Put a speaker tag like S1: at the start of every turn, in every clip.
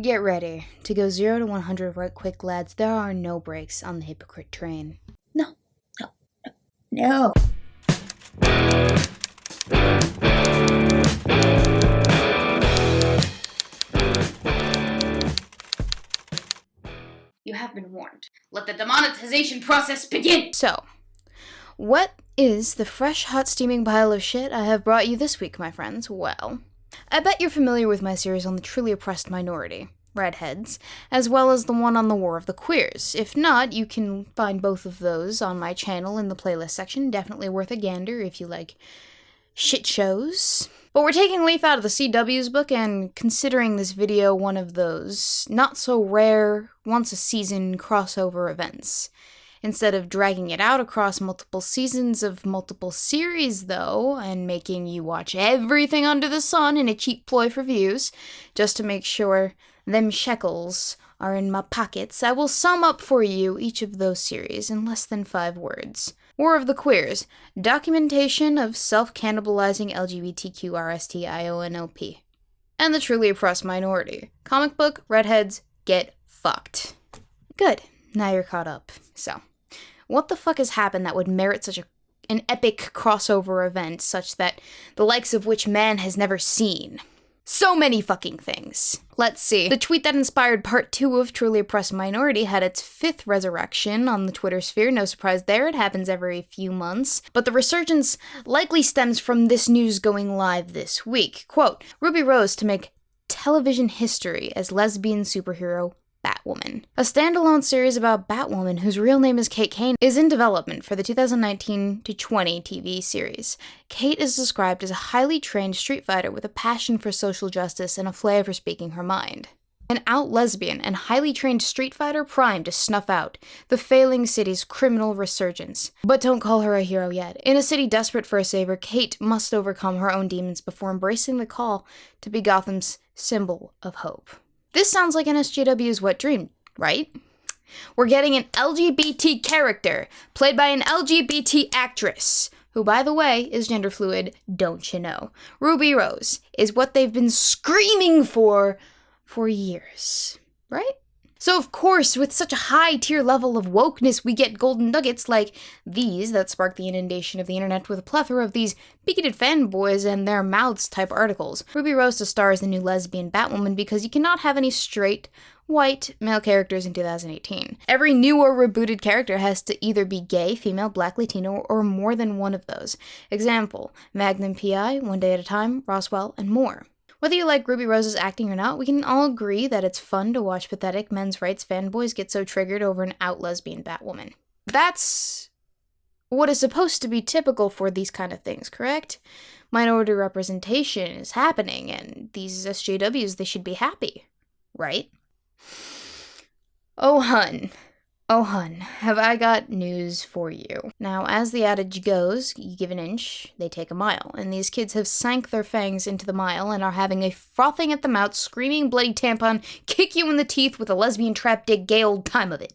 S1: Get ready to go 0 to 100 right quick, lads. There are no brakes on the hypocrite train.
S2: No. No.
S3: You have been warned. Let the demonetization process begin!
S1: So, what is the fresh, hot, steaming pile of shit I have brought you this week, my friends? Well, I bet you're familiar with my series on the truly oppressed minority, redheads, as well as the one on the War of the Queers. If not, you can find both of those on my channel in the playlist section. Definitely worth a gander if you like shit shows. But we're taking a leaf out of the CW's book and considering this video one of those not-so-rare, once-a-season crossover events. Instead of dragging it out across multiple seasons of multiple series, though, and making you watch everything under the sun in a cheap ploy for views, just to make sure them shekels are in my pockets, I will sum up for you each of those series in less than 5 words. War of the Queers, documentation of self-cannibalizing LGBTQRSTIONLP. And the truly oppressed minority, comic book, redheads, get fucked. Good, now you're caught up. So, what the fuck has happened that would merit such an epic crossover event such that the likes of which man has never seen? So many fucking things. Let's see. The tweet that inspired part 2 of Truly Oppressed Minority had its 5th resurrection on the Twitter sphere. No surprise there, it happens every few months. But the resurgence likely stems from this news going live this week. Quote, Ruby Rose to make television history as lesbian superhero Batwoman. A standalone series about Batwoman, whose real name is Kate Kane, is in development for the 2019-20 TV series. Kate is described as a highly trained street fighter with a passion for social justice and a flair for speaking her mind. An out lesbian and highly trained street fighter primed to snuff out the failing city's criminal resurgence. But don't call her a hero yet. In a city desperate for a savior, Kate must overcome her own demons before embracing the call to be Gotham's symbol of hope. This sounds like an SJW's wet dream, right? We're getting an LGBT character, played by an LGBT actress, who, by the way, is gender fluid, don't you know? Ruby Rose is what they've been screaming for years, right? So, of course, with such a high-tier level of wokeness, we get golden nuggets like these that spark the inundation of the internet with a plethora of these bigoted fanboys and their mouths type articles. Ruby Rose to star as the new lesbian Batwoman because you cannot have any straight, white, male characters in 2018. Every new or rebooted character has to either be gay, female, black, Latino, or more than one of those. Example, Magnum P.I., One Day at a Time, Roswell, and more. Whether you like Ruby Rose's acting or not, we can all agree that it's fun to watch pathetic men's rights fanboys get so triggered over an out lesbian Batwoman. That's what is supposed to be typical for these kind of things, correct? Minority representation is happening, and these SJWs, they should be happy, right? Oh hun, have I got news for you. Now, as the adage goes, you give an inch, they take a mile, and these kids have sank their fangs into the mile and are having a frothing at the mouth, screaming bloody tampon, kick you in the teeth with a lesbian trap dig gay old time of it.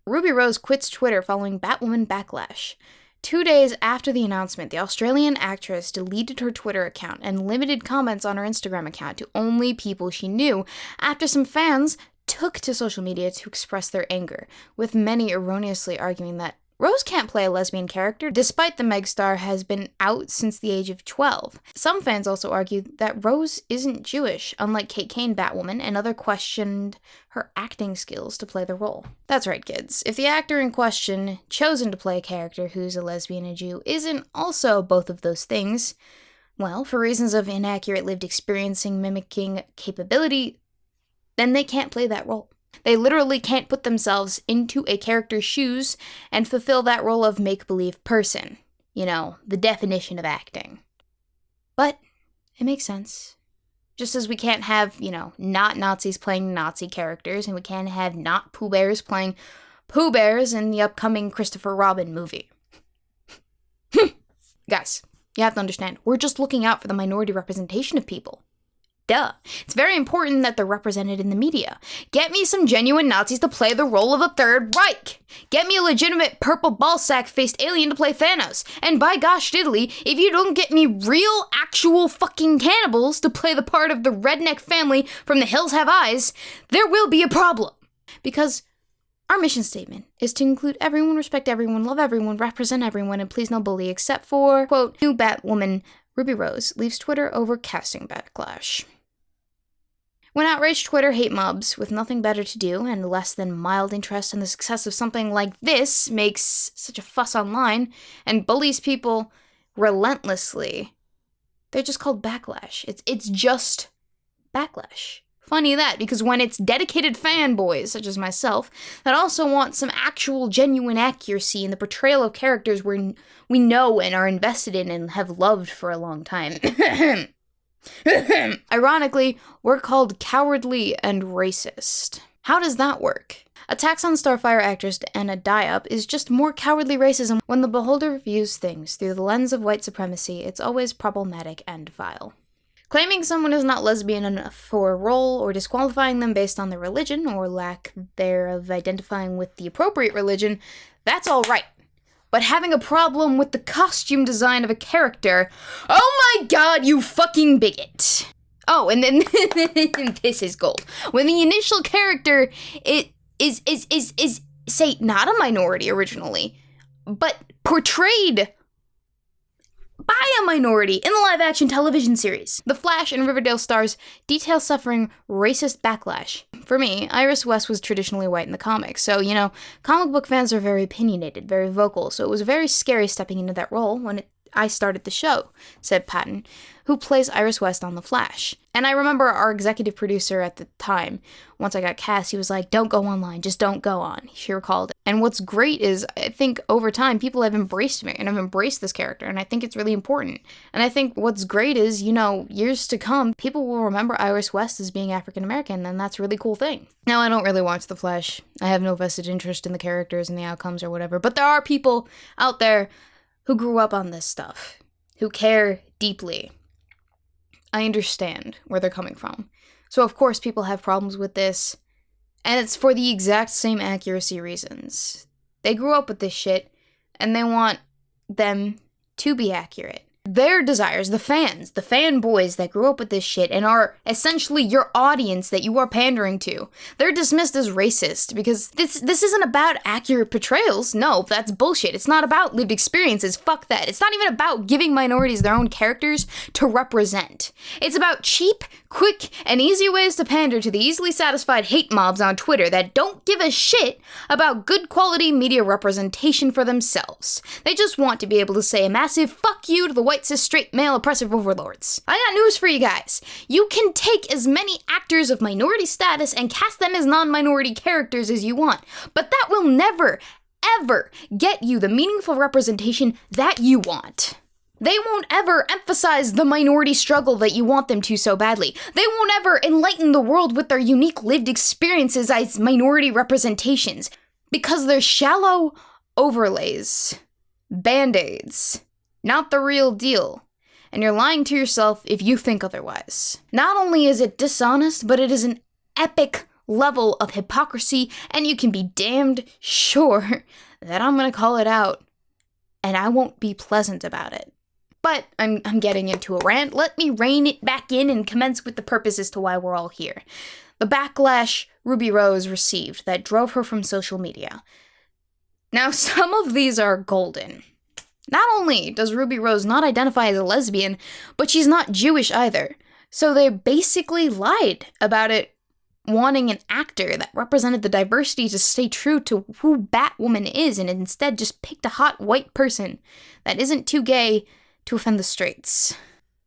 S1: Ruby Rose quits Twitter following Batwoman backlash. 2 days after the announcement, the Australian actress deleted her Twitter account and limited comments on her Instagram account to only people she knew after some fans took to social media to express their anger, with many erroneously arguing that Rose can't play a lesbian character, despite the megastar has been out since the age of 12. Some fans also argued that Rose isn't Jewish, unlike Kate Kane Batwoman, and others questioned her acting skills to play the role. That's right, kids. If the actor in question, chosen to play a character who's a lesbian and Jew, isn't also both of those things, well, for reasons of inaccurate lived experiencing mimicking capability, then they can't play that role. They literally can't put themselves into a character's shoes and fulfill that role of make-believe person. You know, the definition of acting. But it makes sense. Just as we can't have, not Nazis playing Nazi characters, and we can't have not Pooh Bears playing Pooh Bears in the upcoming Christopher Robin movie. Guys, you have to understand, we're just looking out for the minority representation of people. Duh. It's very important that they're represented in the media. Get me some genuine Nazis to play the role of the Third Reich. Get me a legitimate purple ballsack-faced alien to play Thanos. And by gosh diddly, if you don't get me real, actual fucking cannibals to play the part of the redneck family from The Hills Have Eyes, there will be a problem. Because our mission statement is to include everyone, respect everyone, love everyone, represent everyone, and please no bully, except for, quote, new Batwoman Ruby Rose leaves Twitter over casting backlash. When outraged Twitter hate mobs with nothing better to do and less than mild interest in the success of something like this makes such a fuss online and bullies people relentlessly, they're just called backlash. It's just backlash. Funny that, because when it's dedicated fanboys, such as myself, that also want some actual genuine accuracy in the portrayal of characters we know and are invested in and have loved for a long time. Ironically, we're called cowardly and racist. How does that work? Attacks on Starfire actress Anna Diop is just more cowardly racism. When the beholder views things through the lens of white supremacy, it's always problematic and vile. Claiming someone is not lesbian enough for a role or disqualifying them based on their religion or lack thereof identifying with the appropriate religion, that's all right. But having a problem with the costume design of a character, oh my god, you fucking bigot. Oh, and then this is gold. When the initial character is say not a minority originally, but portrayed by a minority in the live-action television series. The Flash and Riverdale stars detail suffering racist backlash. For me, Iris West was traditionally white in the comics, so, comic book fans are very opinionated, very vocal, so it was very scary stepping into that role when I started the show, said Patton, who plays Iris West on The Flash. And I remember our executive producer at the time, once I got cast, he was like, don't go online, just don't go on, she recalled. And what's great is, I think over time, people have embraced me, and have embraced this character, and I think it's really important. And I think what's great is, years to come, people will remember Iris West as being African-American, and that's a really cool thing. Now, I don't really watch The Flash. I have no vested interest in the characters and the outcomes or whatever, but there are people out there who grew up on this stuff, who care deeply. I understand where they're coming from. So of course people have problems with this, and it's for the exact same accuracy reasons. They grew up with this shit, and they want them to be accurate. Their desires, the fans, the fanboys that grew up with this shit and are essentially your audience that you are pandering to, they're dismissed as racist because this isn't about accurate portrayals. No, that's bullshit. It's not about lived experiences. Fuck that. It's not even about giving minorities their own characters to represent. It's about cheap, quick, and easy ways to pander to the easily satisfied hate mobs on Twitter that don't give a shit about good quality media representation for themselves. They just want to be able to say a massive fuck you to the white cis straight male oppressive overlords. I got news for you guys. You can take as many actors of minority status and cast them as non-minority characters as you want, but that will never, ever get you the meaningful representation that you want. They won't ever emphasize the minority struggle that you want them to so badly. They won't ever enlighten the world with their unique lived experiences as minority representations, because they're shallow overlays, band-aids, not the real deal. And you're lying to yourself if you think otherwise. Not only is it dishonest, but it is an epic level of hypocrisy, and you can be damned sure that I'm gonna call it out, and I won't be pleasant about it. But I'm getting into a rant. Let me rein it back in and commence with the purpose as to why we're all here. The backlash Ruby Rose received that drove her from social media. Now, some of these are golden. Not only does Ruby Rose not identify as a lesbian, but she's not Jewish either. So they basically lied about it wanting an actor that represented the diversity to stay true to who Batwoman is, and instead just picked a hot white person that isn't too gay to offend the straights.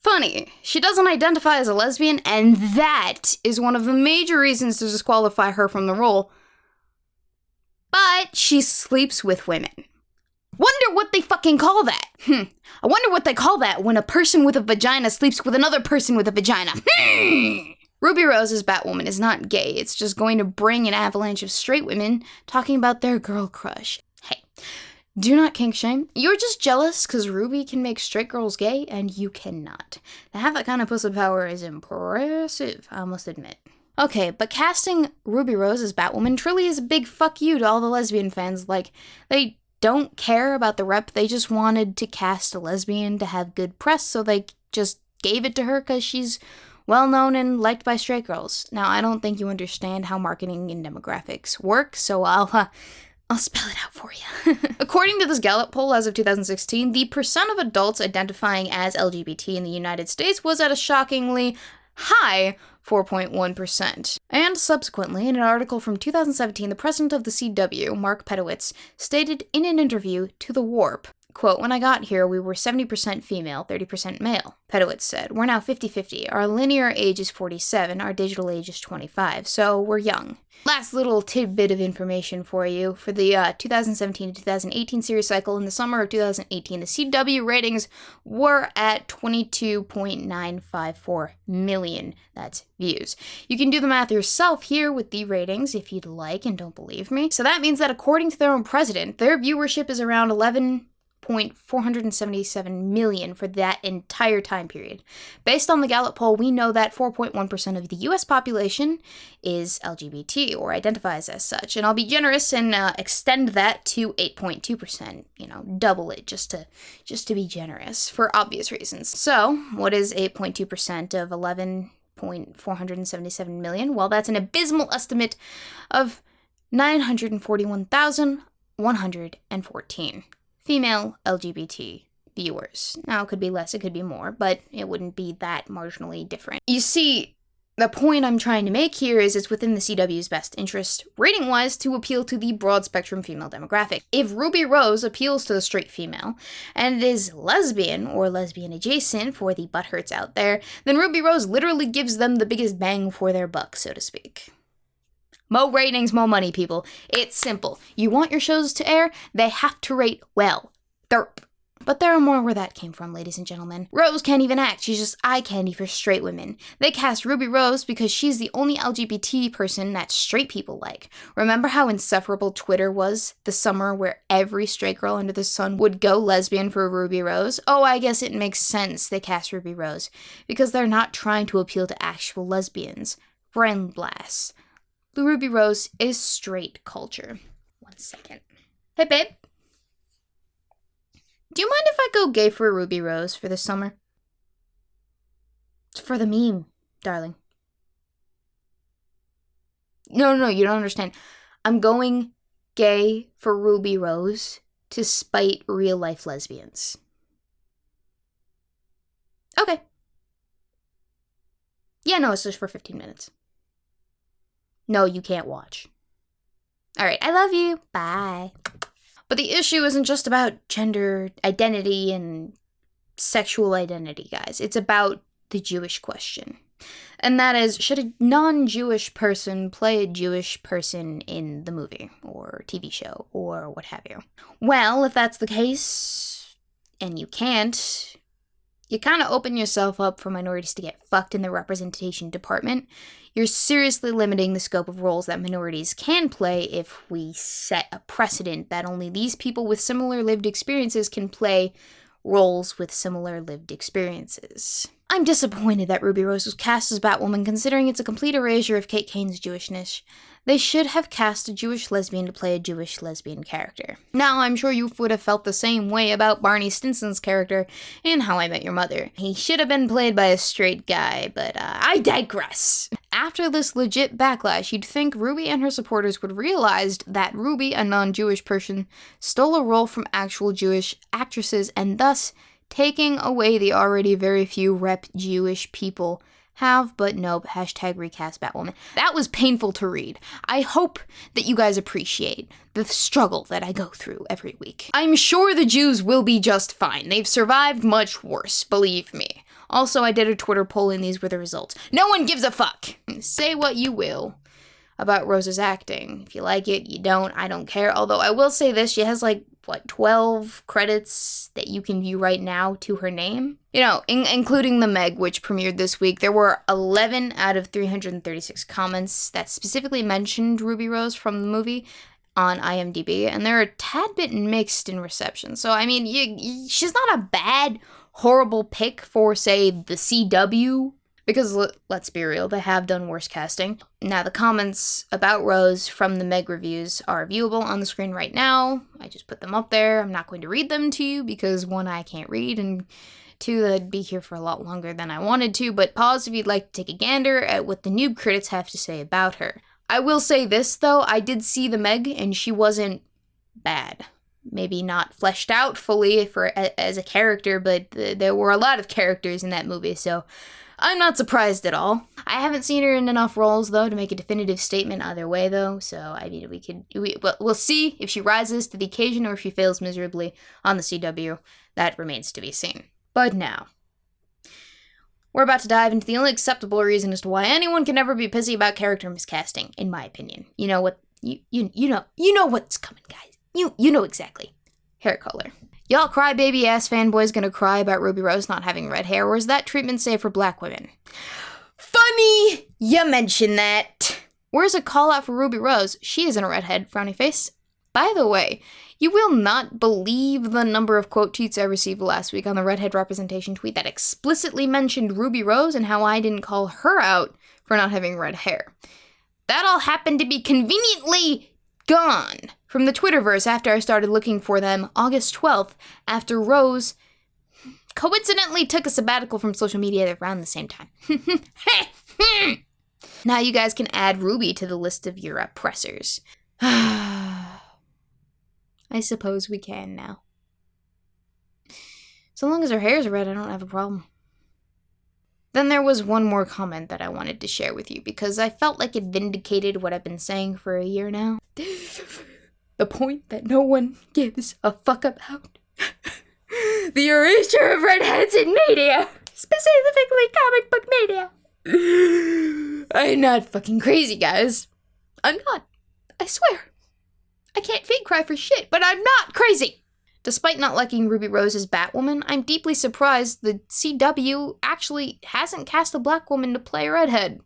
S1: Funny, she doesn't identify as a lesbian, and that is one of the major reasons to disqualify her from the role. But she sleeps with women. Wonder what they fucking call that. I wonder what they call that when a person with a vagina sleeps with another person with a vagina. Ruby Rose's Batwoman is not gay. It's just going to bring an avalanche of straight women talking about their girl crush. Hey, Do not kink shame. You're just jealous because Ruby can make straight girls gay and you cannot. To have that kind of pussy power is impressive, I must admit. Okay, but casting Ruby Rose as Batwoman truly is a big fuck you to all the lesbian fans. Like, they don't care about the rep, they just wanted to cast a lesbian to have good press, so they just gave it to her because she's well-known and liked by straight girls. Now, I don't think you understand how marketing and demographics work, so I'll spell it out for you. According to this Gallup poll as of 2016, the percent of adults identifying as LGBT in the United States was at a shockingly high 4.1%. And subsequently, in an article from 2017, the president of the CW, Mark Pedowitz, stated in an interview to The Warp, quote, "When I got here, we were 70% female, 30% male." Pedowitz said, "We're now 50-50. Our linear age is 47, our digital age is 25, so we're young." Last little tidbit of information for you. For the 2017 to 2018 series cycle, in the summer of 2018, the CW ratings were at 22.954 million. That's views. You can do the math yourself here with the ratings if you'd like and don't believe me. So that means that according to their own president, their viewership is around 11.477 million for that entire time period. Based on the Gallup poll, we know that 4.1% of the US population is LGBT or identifies as such. And I'll be generous and extend that to 8.2%, double it just to be generous for obvious reasons. So, what is 8.2% of 11.477 million? Well, that's an abysmal estimate of 941,114. Female LGBT viewers. Now, it could be less, it could be more, but it wouldn't be that marginally different. You see, the point I'm trying to make here is it's within the CW's best interest, rating-wise, to appeal to the broad-spectrum female demographic. If Ruby Rose appeals to the straight female, and is lesbian or lesbian-adjacent for the butthurts out there, then Ruby Rose literally gives them the biggest bang for their buck, so to speak. Mo ratings, mo money, people. It's simple. You want your shows to air? They have to rate well. Derp. But there are more where that came from, ladies and gentlemen. Rose can't even act. She's just eye candy for straight women. They cast Ruby Rose because she's the only LGBT person that straight people like. Remember how insufferable Twitter was the summer where every straight girl under the sun would go lesbian for Ruby Rose? Oh, I guess it makes sense they cast Ruby Rose. Because they're not trying to appeal to actual lesbians. Brain blast. The Ruby Rose is straight culture. 1 second. Hey, babe. Do you mind if I go gay for a Ruby Rose for this summer? It's for the meme, darling. No, you don't understand. I'm going gay for Ruby Rose to spite real-life lesbians. Okay. Yeah, no, it's just for 15 minutes. No, you can't watch. Alright, I love you. Bye. But the issue isn't just about gender identity and sexual identity, guys. It's about the Jewish question. And that is, should a non-Jewish person play a Jewish person in the movie or TV show or what have you? Well, if that's the case, and you can't, you kind of open yourself up for minorities to get fucked in the representation department. You're seriously limiting the scope of roles that minorities can play if we set a precedent that only these people with similar lived experiences can play roles with similar lived experiences. I'm disappointed that Ruby Rose was cast as Batwoman, considering it's a complete erasure of Kate Kane's Jewishness. They should have cast a Jewish lesbian to play a Jewish lesbian character. Now, I'm sure you would have felt the same way about Barney Stinson's character in How I Met Your Mother. He should have been played by a straight guy, but I digress. After this legit backlash, you'd think Ruby and her supporters would realize that Ruby, a non-Jewish person, stole a role from actual Jewish actresses and thus taking away the already very few rep Jewish people have, but nope, hashtag recast Batwoman. That was painful to read. I hope that you guys appreciate the struggle that I go through every week. I'm sure the Jews will be just fine. They've survived much worse, believe me. Also, I did a Twitter poll and these were the results. No one gives a fuck. Say what you will about Rose's acting. If you like it, you don't, I don't care. Although I will say this, she has 12 credits that you can view right now to her name. Including the Meg, which premiered this week. There were 11 out of 336 comments that specifically mentioned Ruby Rose from the movie. on IMDb, and they're a tad bit mixed in reception. So, I mean, she's not a bad, horrible pick for, say, the CW, because let's be real, they have done worse casting. Now, the comments about Rose from the Meg reviews are viewable on the screen right now. I just put them up there. I'm not going to read them to you because, one, I can't read, and two, that'd be here for a lot longer than I wanted to, but pause if you'd like to take a gander at what the noob critics have to say about her. I will say this, though, I did see the Meg, and she wasn't bad. Maybe not fleshed out fully as a character, but there were a lot of characters in that movie, so I'm not surprised at all. I haven't seen her in enough roles, though, to make a definitive statement either way, though, so, I mean, we'll see if she rises to the occasion or if she fails miserably on the CW. That remains to be seen. But now, we're about to dive into the only acceptable reason as to why anyone can ever be pissy about character miscasting, in my opinion. You know what, you know what's coming, guys. You know exactly. Hair color. Y'all crybaby ass fanboys gonna cry about Ruby Rose not having red hair, or is that treatment safe for black women? Funny you mention that. Where's a call out for Ruby Rose? She isn't a redhead, frowny face. By the way, you will not believe the number of quote tweets I received last week on the redhead representation tweet that explicitly mentioned Ruby Rose and how I didn't call her out for not having red hair. That all happened to be conveniently gone from the Twitterverse after I started looking for them August 12th, after Rose coincidentally took a sabbatical from social media around the same time. Now you guys can add Ruby to the list of your oppressors. I suppose we can now. So long as her hair's red, I don't have a problem. Then there was one more comment that I wanted to share with you because I felt like it vindicated what I've been saying for a year now. The point that no one gives a fuck about. The erasure of redheads in media. Specifically comic book media. I'm not fucking crazy, guys. I'm not. I swear. I can't fake cry for shit, but I'm not crazy! Despite not liking Ruby Rose as Batwoman, I'm deeply surprised the CW actually hasn't cast a black woman to play Redhead.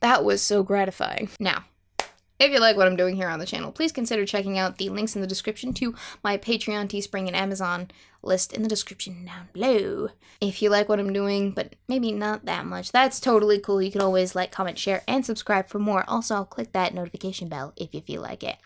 S1: That was so gratifying. Now, if you like what I'm doing here on the channel, please consider checking out the links in the description to my Patreon, Teespring, and Amazon list in the description down below. If you like what I'm doing, but maybe not that much, that's totally cool. You can always like, comment, share, and subscribe for more. Also, click that notification bell if you feel like it.